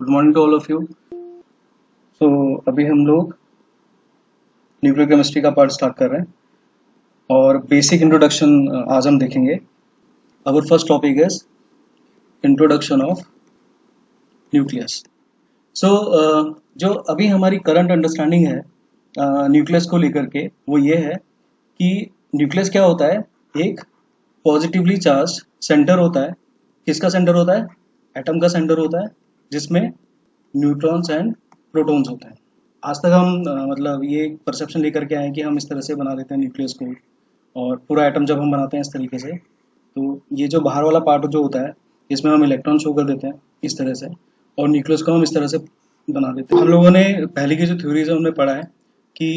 Good morning to all of you. So अभी हम लोग न्यूक्लियर केमिस्ट्री का पार्ट स्टार्ट कर रहे हैं और बेसिक इंट्रोडक्शन आज हम देखेंगे। Our first topic is introduction of nucleus. So जो अभी हमारी करंट अंडरस्टैंडिंग है न्यूक्लियस को लेकर के वो ये है कि न्यूक्लियस क्या होता है, एक पॉजिटिवली चार्ज सेंटर होता है। किसका सेंटर होता है? एटम का सेंटर होता है, जिसमें न्यूट्रॉन्स एंड प्रोटॉन्स होते हैं। आज तक हम मतलब ये परसेप्शन लेकर के आए कि हम इस तरह से बना देते हैं न्यूक्लियस को, और पूरा एटम जब हम बनाते हैं इस तरीके से, तो ये जो बाहर वाला पार्ट जो होता है इसमें हम इलेक्ट्रॉन शो कर देते हैं इस तरह से, और न्यूक्लियस को हम इस तरह से बना देते हैं। हम लोगों ने पहले की जो थ्योरीज है उनमें पढ़ा है कि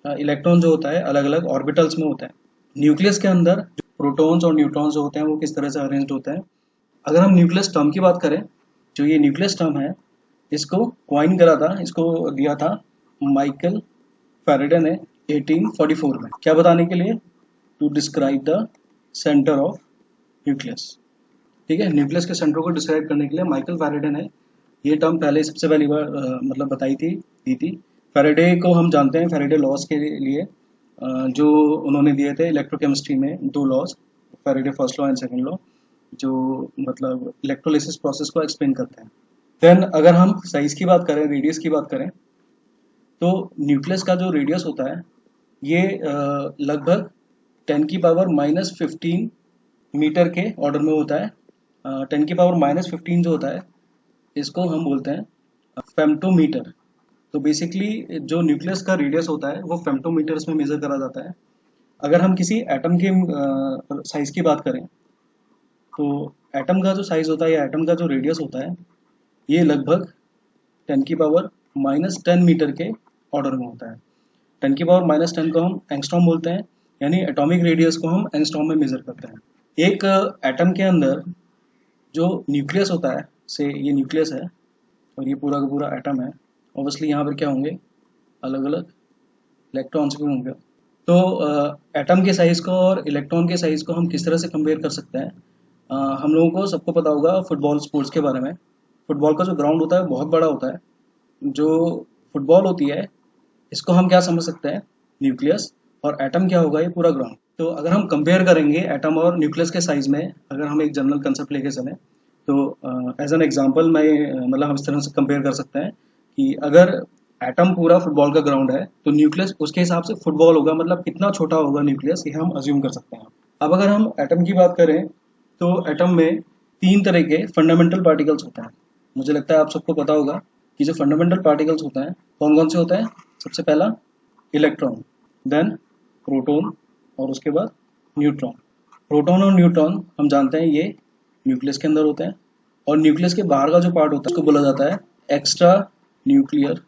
इलेक्ट्रॉन जो होता है अलग अलग ऑर्बिटल्स में होता है। न्यूक्लियस के अंदर प्रोटॉन्स और न्यूट्रॉन्स जो होते हैं वो किस तरह से अरेंज होते हैं। अगर हम न्यूक्लियस टर्म की बात करें, जो ये न्यूक्लियस टर्म है इसको क्वाइन करा था, इसको दिया था माइकल फैराडे ने 1844 में। क्या बताने के लिए? To describe the centre of nucleus. ठीक है, न्यूक्लियस के सेंटर को डिस्क्राइब करने के लिए माइकल फैराडे ने ये टर्म सबसे पहली बार मतलब बताई थी, दी थी। फैराडे को हम जानते हैं फैराडे लॉज के लिए, जो उन्होंने दिए थे इलेक्ट्रोकेमिस्ट्री में 2 laws, Faraday first law and second law, जो मतलब इलेक्ट्रोलिसिस प्रोसेस को एक्सप्लेन करते हैं। देन अगर हम साइज की बात करें, रेडियस की बात करें, तो न्यूक्लियस का जो रेडियस होता है ये लगभग 10⁻⁻15 मीटर के ऑर्डर में होता है। 10⁻⁻15 जो होता है इसको हम बोलते हैं फेम्टोमीटर। तो बेसिकली जो न्यूक्लियस का रेडियस होता है वो फेम्टोमीटर्स में मेजर करा जाता है। अगर हम किसी एटम के साइज की बात करें, तो एटम का जो साइज होता है या एटम का जो रेडियस होता है ये लगभग 10⁻⁻10 मीटर के ऑर्डर में होता है। 10⁻⁻10 को हम एंगस्ट्रॉम बोलते हैं, यानी एटॉमिक रेडियस को हम एंगस्ट्रॉम में मेजर करते हैं। एक एटम के अंदर जो न्यूक्लियस होता है, से ये न्यूक्लियस है और ये पूरा का पूरा एटम है, ऑब्वियसली यहाँ पर क्या होंगे, अलग अलग इलेक्ट्रॉन्स भी होंगे। तो एटम के साइज को और इलेक्ट्रॉन के साइज को हम किस तरह से कंपेयर कर सकते हैं? हम लोगों को सबको पता होगा फुटबॉल स्पोर्ट्स के बारे में। फुटबॉल का जो ग्राउंड होता है बहुत बड़ा होता है। जो फुटबॉल होती है इसको हम क्या समझ सकते हैं, न्यूक्लियस, और एटम क्या होगा, ये पूरा ग्राउंड। तो अगर हम कंपेयर करेंगे एटम और न्यूक्लियस के साइज में, अगर हम एक जनरल कंसेप्ट लेके चलें, तो एज एन एग्जांपल मैं मतलब हम इस तरह से कंपेयर कर सकते हैं कि अगर एटम पूरा फुटबॉल का ग्राउंड है तो न्यूक्लियस उसके हिसाब से फुटबॉल होगा, मतलब कितना छोटा होगा न्यूक्लियस, ये हम अज्यूम कर सकते हैं। अब अगर हम एटम की बात करें तो एटम में 3 तरह के फंडामेंटल पार्टिकल्स होते हैं। मुझे लगता है आप सबको पता होगा कि जो फंडामेंटल पार्टिकल्स होते हैं कौन कौन से होते हैं। सबसे पहला इलेक्ट्रॉन, देन प्रोटॉन, और उसके बाद न्यूट्रॉन। प्रोटॉन और न्यूट्रॉन हम जानते हैं ये न्यूक्लियस के अंदर होते हैं, और न्यूक्लियस के बाहर का जो पार्ट होता है उसको बोला जाता है एक्स्ट्रा न्यूक्लियर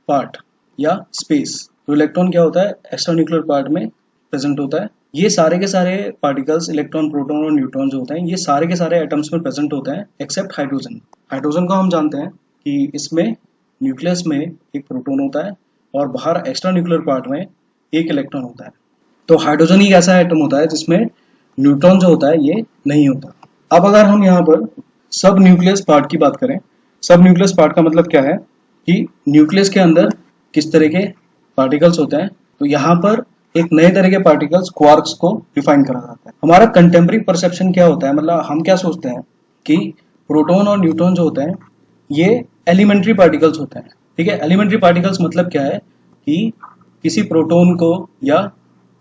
पार्ट या स्पेस। तो इलेक्ट्रॉन क्या होता है, एक्स्ट्रा न्यूक्लियर पार्ट में प्रेजेंट होता है। ये सारे के सारे पार्टिकल्स, इलेक्ट्रॉन, प्रोटॉन और न्यूट्रॉन जो होते हैं, ये सारे के सारे एटम्स में प्रेजेंट होते हैं एक्सेप्ट हाइड्रोजन। हाइड्रोजन को हम जानते हैं कि इसमें न्यूक्लियस में एक प्रोटॉन होता है और बाहर एक्स्ट्रा न्यूक्लियर पार्ट में एक इलेक्ट्रॉन होता है। तो हाइड्रोजन ही ऐसा एटम होता है जिसमें न्यूट्रॉन जो होता है ये नहीं होता। अब अगर हम यहाँ पर सब न्यूक्लियस पार्ट की बात करें, सब न्यूक्लियस पार्ट का मतलब क्या है कि न्यूक्लियस के अंदर किस तरह के पार्टिकल्स होते हैं, तो यहाँ पर एक नए तरह के पार्टिकल्स, क्वार्क्स को डिफाइन करा जाता है। हमारा कंटेम्प्रेरी परसेप्शन क्या होता है, मतलब हम क्या सोचते हैं कि प्रोटॉन और न्यूट्रॉन जो होते हैं ये एलिमेंट्री पार्टिकल्स होते हैं। ठीक है, एलिमेंट्री पार्टिकल्स मतलब क्या है कि किसी प्रोटॉन को या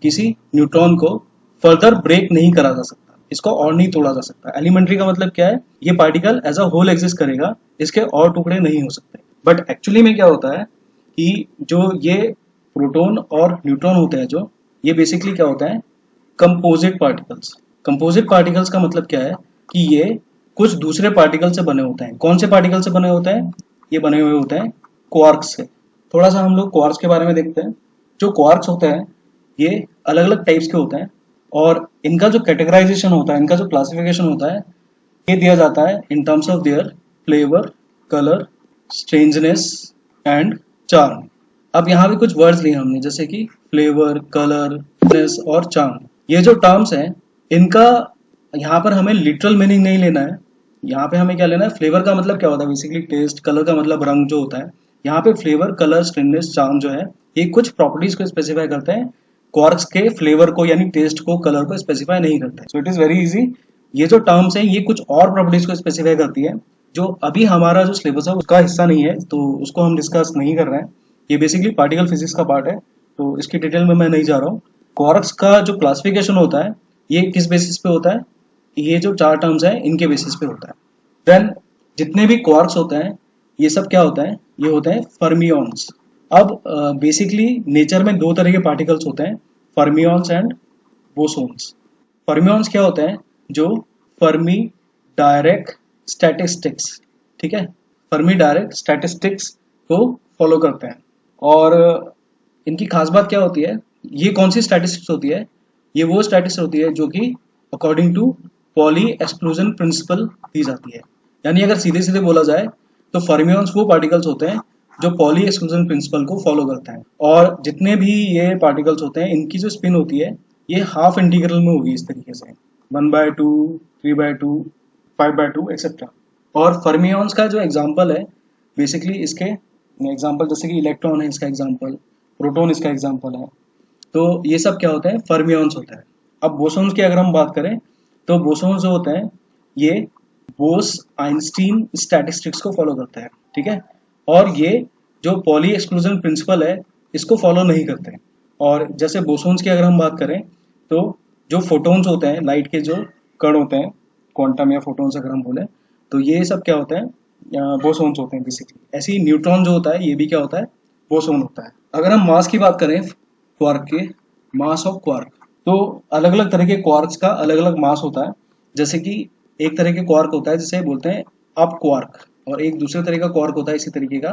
किसी न्यूट्रॉन को फर्दर ब्रेक नहीं करा जा सकता, इसको और नहीं तोड़ा जा सकता। एलिमेंट्री का मतलब क्या है, ये particle as a whole exist करेगा, इसके और टुकड़े नहीं हो सकते। बट एक्चुअली में क्या होता है कि जो ये प्रोटॉन और न्यूट्रॉन होते हैं, जो ये बेसिकली क्या होता है, कंपोजिट पार्टिकल्स। कंपोजिट पार्टिकल्स का मतलब क्या है कि ये कुछ दूसरे पार्टिकल से बने होते हैं। कौन से पार्टिकल से बने होते हैं? ये बने हुए होते हैं क्वार्क्स से। थोड़ा सा हम लोग क्वार्क्स के बारे में देखते हैं। जो क्वार्क्स होते हैं ये अलग अलग टाइप्स के होते हैं, और इनका जो कैटेगराइजेशन होता है, इनका जो क्लासिफिकेशन होता है, ये दिया जाता है in terms of their flavour, colour, strangeness and charm. अब यहाँ भी कुछ वर्ड्स लिए हमने, जैसे कि फ्लेवर, कलर, और चार्म। ये जो टर्म्स हैं इनका यहाँ पर हमें लिटरल मीनिंग नहीं लेना है, यहाँ पे हमें क्या लेना है, फ्लेवर का मतलब क्या होता है, बेसिकली टेस्ट, कलर का मतलब रंग जो होता है। यहाँ पे फ्लेवर, कलर, स्ट्रेननेस, चार्म जो है, ये कुछ प्रॉपर्टीज को स्पेसिफाई करते हैं, क्वार्क्स के फ्लेवर को यानी टेस्ट को, कलर को स्पेसिफाई नहीं करते। So it is very easy. ये जो टर्म्स है ये कुछ और प्रॉपर्टीज को स्पेसिफाई करती है जो अभी हमारा जो सिलेबस है उसका हिस्सा नहीं है, तो उसको हम डिस्कस नहीं कर रहे हैं। ये बेसिकली पार्टिकल फिजिक्स का पार्ट है, तो इसकी डिटेल में मैं नहीं जा रहा हूँ। क्वार्क्स का जो क्लासिफिकेशन होता है ये किस बेसिस पे होता है, ये जो चार टर्म्स हैं इनके बेसिस पे होता है। देन जितने भी क्वार्क्स होते हैं ये सब क्या होता है, ये होते हैं फर्मियॉन्स। अब बेसिकली नेचर में दो तरह के पार्टिकल्स होते हैं, फर्मियॉन्स एंड बोसोन्स। फर्मियॉन्स क्या होते हैं, जो फर्मी डायरेक्ट स्टैटिस्टिक्स, ठीक है, फर्मी डायरेक्ट स्टैटिस्टिक्स को फॉलो करते हैं। और इनकी खास बात क्या होती है, ये कौन सी स्टैटिस्टिक्स होती है, ये वो स्टैटिस्टिक्स होती है जो कि according to Pauli exclusion principle दी जाती है। यानी अगर सीधे सीधे बोला जाए तो फर्मियॉन्स वो पार्टिकल्स होते हैं जो पॉली एक्सक्लूजन प्रिंसिपल को फॉलो करते हैं। और जितने भी ये पार्टिकल्स होते हैं इनकी जो स्पिन होती है ये हाफ इंटीग्रल में होगी, इस तरीके से 1/2, 3/2, 5/2 एक्सेट्रा। और फर्मियॉन्स का जो एग्जाम्पल है, बेसिकली इसके एग्जाम्पल जैसे कि इलेक्ट्रॉन है इसका एग्जाम्पल, प्रोटॉन इसका एग्जाम्पल है, तो ये सब क्या होते हैं, फर्मियॉन्स होता है। अब बोसोन्स की अगर हम बात करें तो बोसोन्स जो होते हैं ये बोस आइंस्टीन स्टैटिस्टिक्स को फॉलो करते हैं, ठीक है। और ये जो पॉली एक्सक्लूजन प्रिंसिपल है इसको फॉलो नहीं करते। और जैसे बोसोन्स की अगर हम बात करें तो जो फोटोन्स होते हैं, लाइट के जो कण होते हैं, क्वांटम या फोटोन्स अगर हम बोले, तो ये सब क्या होते हैं, बोसोन्स होते हैं बेसिकली। ऐसे ही न्यूट्रॉन जो होता है ये भी क्या होता है, बोसोन होता है। अगर हम मास की बात करें, क्वार्क के मास ऑफ क्वार्क, तो अलग अलग तरह के क्वार्क्स का अलग अलग मास होता है। जैसे कि एक तरह के क्वार्क होता है जिसे बोलते हैं अप क्वार्क, और एक दूसरे तरह का क्वार्क होता है इसी तरीके का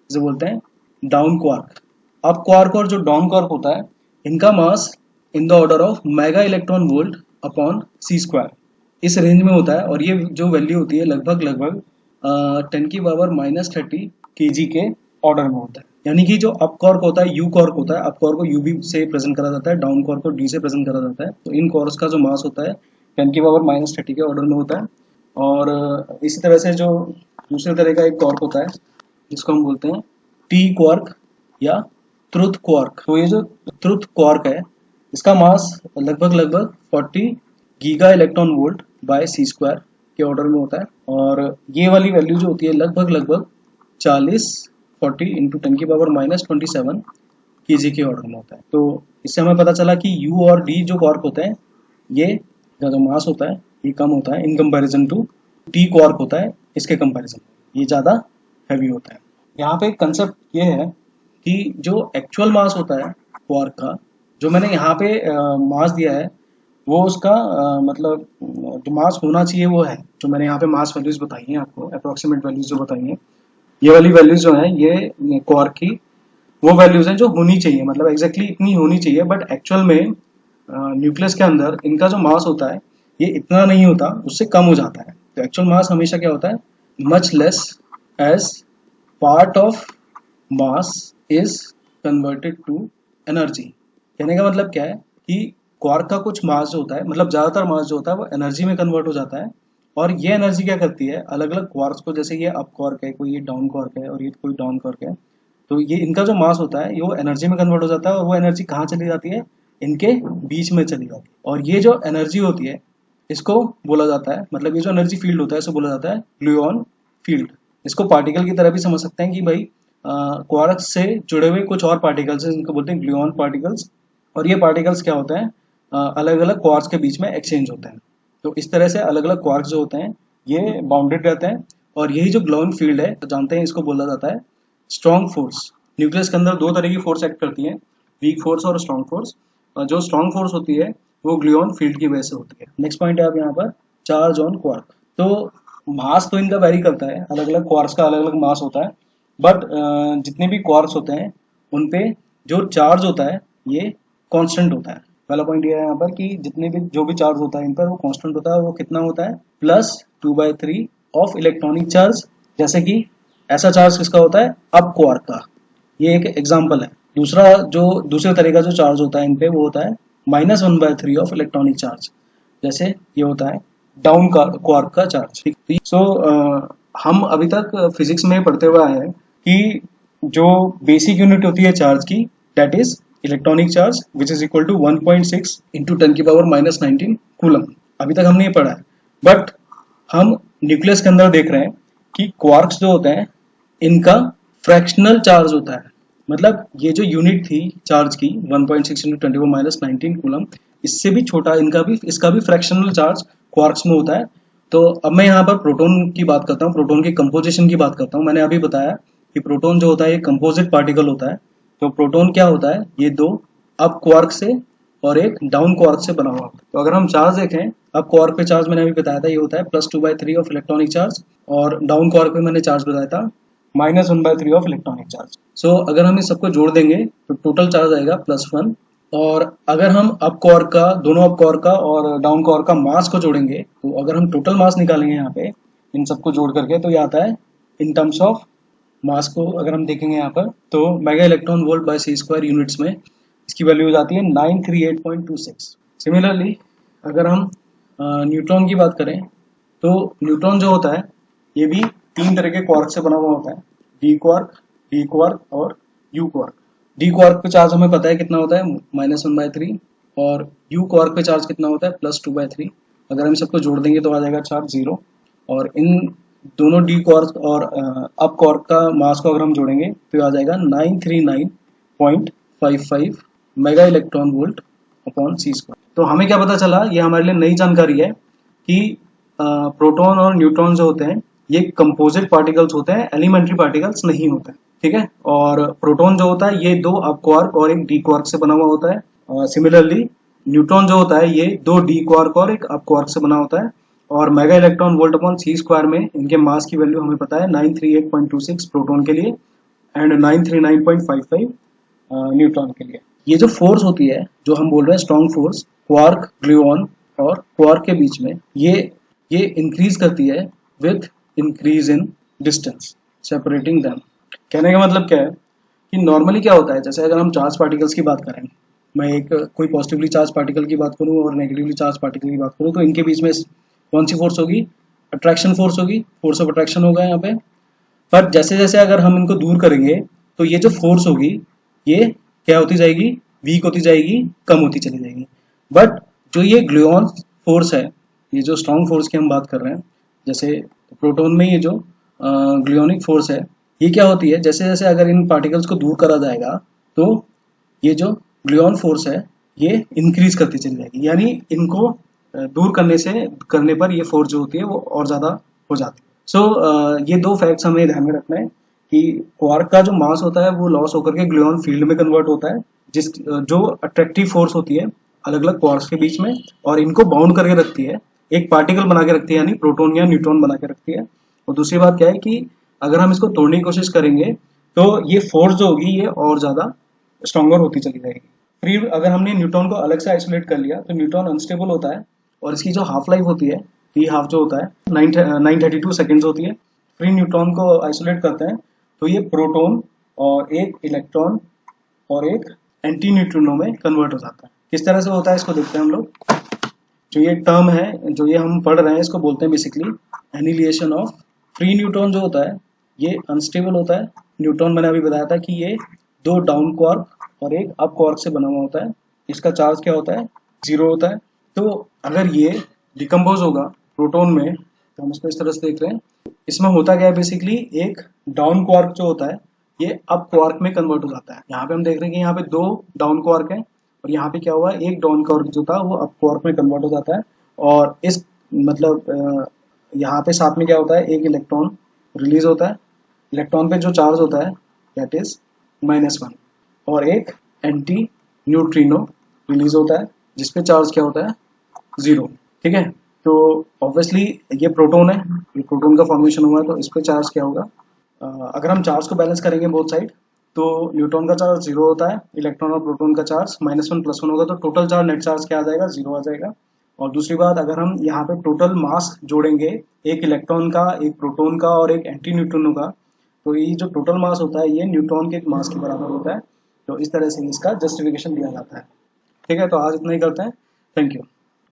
जिसे बोलते हैं डाउन क्वार्क। अप क्वार्क और जो डाउन क्वार्क होता है इनका mass in the order of mega electron volt upon c square, इस रेंज में होता है। और ये जो वैल्यू होती है लगभग लगभग 10⁻³ kg के ऑर्डर में होता है। यानी कि जो अप कॉर्क होता है, यू कॉर्क होता है, अप कॉर्क को यूबी से प्रेजेंट करा जाता है, डाउन कॉर्क को डी से प्रेजेंट करा जाता है। तो इन कॉर्क्स का जो मास होता है 10⁻³ के ऑर्डर में होता है। और इसी तरह से जो दूसरे तरह का एक कॉर्क होता है जिसको हम बोलते हैं टी क्वार्क या ट्रुथ क्वार्क। तो ये जो ट्रुथ क्वार्क है इसका मास लगभग लगभग 40 giga electron volt by c square के ऑर्डर में होता है। और ये वाली वैल्यू जो होती है लगभग लगभग 40 इंटू 10⁻27 kg के ऑर्डर में होता है। तो इससे हमें पता चला कि यू और डी जो क्वार्क होते हैं ये जो मास होता है ये कम होता है in comparison to T quark होता है, इसके कंपैरिजन ये ज़्यादा हैवी होता है। यहाँ पे एक कंसेप्ट ये है कि जो एक्चुअल मास होता है क्वार्क का, जो मैंने यहाँ पे मास दिया है वो उसका मतलब जो मास होना चाहिए वो है, जो मैंने यहाँ पे मास वैल्यूज बताई हैं आपको, अप्रोक्सीमेट वैल्यूज जो बताई हैं, ये वाली वैल्यूज जो हैं ये क्वार्क की वो वैल्यूज हैं जो होनी चाहिए, मतलब एग्जैक्टली इतनी होनी चाहिए। बट एक्चुअल में न्यूक्लियस के अंदर इनका जो मास होता है ये इतना नहीं होता, उससे कम हो जाता है। तो एक्चुअल मास हमेशा क्या होता है, much less as part of mass is converted to energy. कहने का मतलब क्या है कि क्वार्क का कुछ मास जो होता है, मतलब ज्यादातर मास जो होता है वो एनर्जी में कन्वर्ट हो जाता है। और ये एनर्जी क्या करती है, अलग अलग क्वार्क्स को, जैसे ये अप क्वार्क है, कोई ये डाउन क्वार्क है और ये कोई डाउन क्वार्क है, तो ये इनका जो मास होता है ये वो एनर्जी में कन्वर्ट हो जाता है। और वो एनर्जी कहाँ चली जाती है, इनके बीच में चली जाती है। और ये जो एनर्जी होती है इसको बोला जाता है, मतलब ये जो एनर्जी फील्ड होता है इसको बोला जाता है ग्लूऑन फील्ड। इसको पार्टिकल की तरह भी समझ सकते हैं कि भाई क्वार्क से जुड़े हुए कुछ और पार्टिकल्स हैं जिनको बोलते हैं ग्लूऑन पार्टिकल्स। और ये पार्टिकल्स क्या होते हैं, अलग अलग क्वार्क्स के बीच में एक्सचेंज होते हैं। तो इस तरह से अलग अलग क्वार्क्स जो होते हैं ये बाउंडेड रहते हैं। और यही जो ग्लूऑन फील्ड है तो जानते हैं इसको बोला जाता है स्ट्रॉन्ग फोर्स। न्यूक्लियस के अंदर दो तरह की फोर्स एक्ट करती है, वीक फोर्स और स्ट्रॉन्ग फोर्स। जो स्ट्रॉन्ग फोर्स होती है वो ग्लूऑन फील्ड की वजह से होती है। नेक्स्ट पॉइंट है आप यहाँ पर चार्ज ऑन क्वार्क। तो मास तो इनका वेरी करता है, अलग अलग क्वार्क्स का अलग अलग मास होता है। बट जितने भी क्वार्क्स होते हैं उनपे जो चार्ज होता है ये कांस्टेंट होता है। पहला पॉइंट ये है यहाँ पर कि जितने भी जो भी चार्ज होता है इन पर वो कांस्टेंट होता है। वो कितना होता है, +2/3 ऑफ इलेक्ट्रॉनिक चार्ज। जैसे कि ऐसा चार्ज किसका होता है, अप क्वार्क का, ये एक एग्जाम्पल है। दूसरा जो दूसरे तरह का जो चार्ज होता है इन पे वो होता है -1/3 ऑफ इलेक्ट्रॉनिक चार्ज। जैसे ये होता है डाउन क्वार्क का चार्ज। सो हम अभी तक फिजिक्स में पढ़ते हुए आए हैं कि जो बेसिक यूनिट होती है चार्ज की, that is electronic charge which is equal to 1.6 into 10⁻⁻19 coulomb. अभी तक हमने ये पढ़ा है, बट हम न्यूक्लियस के अंदर देख रहे हैं कि क्वार्क्स जो होते हैं इनका फ्रैक्शनल चार्ज होता है। मतलब ये जो यूनिट थी चार्ज की 1.6 इंटू 10⁻19 कूलम, इससे भी छोटा इसका भी फ्रैक्शनल चार्ज क्वार्क्स में होता है। तो अब मैं यहाँ पर प्रोटॉन की बात करता हूँ, प्रोटॉन की कंपोजिशन की बात करता हूँ। मैंने अभी बताया कि प्रोटॉन जो होता है ये कंपोजिट पार्टिकल होता है। तो प्रोटॉन क्या होता है, ये दो अप क्वार्क से और एक डाउन क्वार्क से बना हुआ होता है। तो अगर हम चार्ज देखें, अप क्वार्क पे चार्ज मैंने अभी बताया था ये होता है +2/3 ऑफ इलेक्ट्रॉनिक चार्ज, और डाउन क्वार्क पे मैंने चार्ज बताया था -1/3 ऑफ इलेक्ट्रॉनिक चार्ज। सो अगर हम इस सबको जोड़ देंगे तो टोटल चार्ज आएगा +1। और अगर हम अप क्वार्क का, दोनों अप क्वार्क का और डाउन क्वार्क का मास को जोड़ेंगे, तो अगर हम टोटल मास निकालेंगे यहाँ पे इन सबको जोड़ करके, तो ये आता है इन टर्म्स ऑफ मास को अगर हम देखेंगे यहाँ पर, तो mega electron volt bye c² units में इसकी वैल्यू हो जाती है 938.26। सिमिलरली अगर हम न्यूट्रॉन की बात करें, तो न्यूट्रॉन जो होता है ये भी तीन तरह के क्वार्क से बना हुआ होता है, डी क्वार्क और यू क्वार्क। डी क्वार्क पे चार्ज हमें पता है कितना होता है, -1/3, और यू क्वार्क पे चार्ज कितना होता है, +2/3। अगर हम सबको जोड़ देंगे तो आ जाएगा चार्ज 0। और इन दोनों डी क्वार्क और अप क्वार्क का मास को अगर हम जोड़ेंगे तो आ जाएगा 939.55 mega electron volt upon c²। तो हमें क्या पता चला, ये हमारे लिए नई जानकारी है कि प्रोटॉन और न्यूट्रॉन जो होते हैं ये कंपोजिट पार्टिकल्स होते हैं, एलिमेंट्री पार्टिकल्स नहीं होते हैं। ठीक है, और प्रोटॉन जो होता है ये दो अप क्वार्क और एक डी क्वार्क से बना हुआ होता है। सिमिलरली न्यूट्रॉन जो होता है ये दो डी क्वार्क और एक अप क्वार्क से बना होता है। और mega electron volt upon c² में इनके मास की वैल्यू हमें पता है 938.26 प्रोटॉन के लिए एंड 939.55 न्यूट्रॉन के लिए। ये जो फोर्स होती है, जो हम बोल रहे हैं स्ट्रॉन्ग फोर्स, क्वार्क, ग्लूऑन और क्वार्क के बीच में, ये इंक्रीज करती है with increase in distance separating them. कहने का मतलब क्या है कि नॉर्मली क्या होता है, जैसे अगर हम चार्ज पार्टिकल्स की बात करें, मैं एक कोई पॉजिटिवली चार्ज पार्टिकल की बात करूं और नेगेटिवली चार्ज पार्टिकल की बात करूं, तो इनके बीच में कौन सी फोर्स होगी, अट्रैक्शन फोर्स होगी, फोर्स ऑफ अट्रैक्शन होगा यहाँ पे। पर जैसे जैसे अगर हम इनको दूर करेंगे तो ये जो फोर्स होगी ये क्या होती जाएगी, वीक होती जाएगी, कम होती चली जाएगी। बट जो ये ग्लूऑन फोर्स है, ये जो स्ट्रॉन्ग फोर्स की हम बात कर रहे हैं, जैसे प्रोटॉन में ये जो ग्लूऑनिक फोर्स है, ये क्या होती है, जैसे जैसे अगर इन पार्टिकल्स को दूर करा जाएगा तो ये जो ग्लूऑन फोर्स है ये इंक्रीज करती चली जाएगी, यानी इनको दूर करने पर ये फोर्स जो होती है वो और ज्यादा हो जाती है। सो ये दो फैक्ट्स हमें ध्यान में रखना है कि क्वार्क का जो मास होता है वो लॉस होकर के ग्लूऑन फील्ड में कन्वर्ट होता है, जो अट्रैक्टिव फोर्स होती है अलग अलग क्वार्क्स के बीच में, और इनको बाउंड करके रखती है, एक पार्टिकल बना के रखती है, यानी प्रोटॉन या न्यूट्रॉन बना के रखती है। और दूसरी बात क्या है कि अगर हम इसको तोड़ने की कोशिश करेंगे तो ये फोर्स जो होगी ये और ज्यादा स्ट्रॉन्गर होती चली जाएगी। फिर अगर हमने न्यूट्रॉन को अलग से आइसोलेट कर लिया तो न्यूट्रॉन अनस्टेबल होता है, और इसकी जो हाफ लाइफ होती है, टी हाफ जो होता है 932 सेकेंड्स होती है। फ्री न्यूट्रॉन को आइसोलेट करते हैं तो ये प्रोटॉन और एक इलेक्ट्रॉन और एक एंटी न्यूट्रिनो में कन्वर्ट हो जाता है। किस तरह से होता है इसको देखते हैं हम लोग। जो ये टर्म है, जो ये हम पढ़ रहे हैं, इसको बोलते हैं बेसिकली एनिलिएशन ऑफ। फ्री न्यूट्रॉन जो होता है ये अनस्टेबल होता है। न्यूट्रॉन मैंने अभी बताया था कि ये दो डाउन क्वार्क और एक अप क्वार्क से बना हुआ होता है। इसका चार्ज क्या होता है, 0 होता है। तो अगर ये डिकम्पोज होगा प्रोटॉन में, तो हम इसको इस तरह से देख रहे हैं, इसमें होता क्या है, बेसिकली एक डाउन क्वार्क जो होता है ये अप क्वार्क में कन्वर्ट हो जाता है। यहाँ पे हम देख रहे हैं कि यहाँ पे दो डाउन क्वार्क है, और यहाँ पे क्या हुआ, एक डाउन क्वार्क जो था वो अप क्वार्क में कन्वर्ट हो जाता है। और इस मतलब यहाँ पे साथ में क्या होता है, एक इलेक्ट्रॉन रिलीज होता है। इलेक्ट्रॉन पे जो चार्ज होता है दैट इज -1, और एक एंटी न्यूट्रिनो रिलीज होता है जिसपे चार्ज क्या होता है, 0। ठीक है, तो ऑब्वियसली ये प्रोटॉन है, ये प्रोटॉन का फॉर्मेशन हुआ है, तो इस पे चार्ज क्या होगा, अगर हम चार्ज को बैलेंस करेंगे बोथ साइड, तो न्यूट्रॉन का चार्ज 0 होता है, इलेक्ट्रॉन और प्रोटॉन का चार्ज -1 +1 होगा, तो टोटल चार्ज नेट चार्ज क्या आ जाएगा, 0 आ जाएगा। और दूसरी बात, अगर हम यहाँ पे टोटल मास जोड़ेंगे, एक इलेक्ट्रॉन का, एक प्रोटॉन का और एक एंटी न्यूट्रिनो का, तो ये जो टोटल मास होता है ये न्यूट्रॉन के मास के बराबर होता है। तो इस तरह से इसका जस्टिफिकेशन दिया जाता है। ठीक है, तो आज इतना ही करते हैं। Thank you.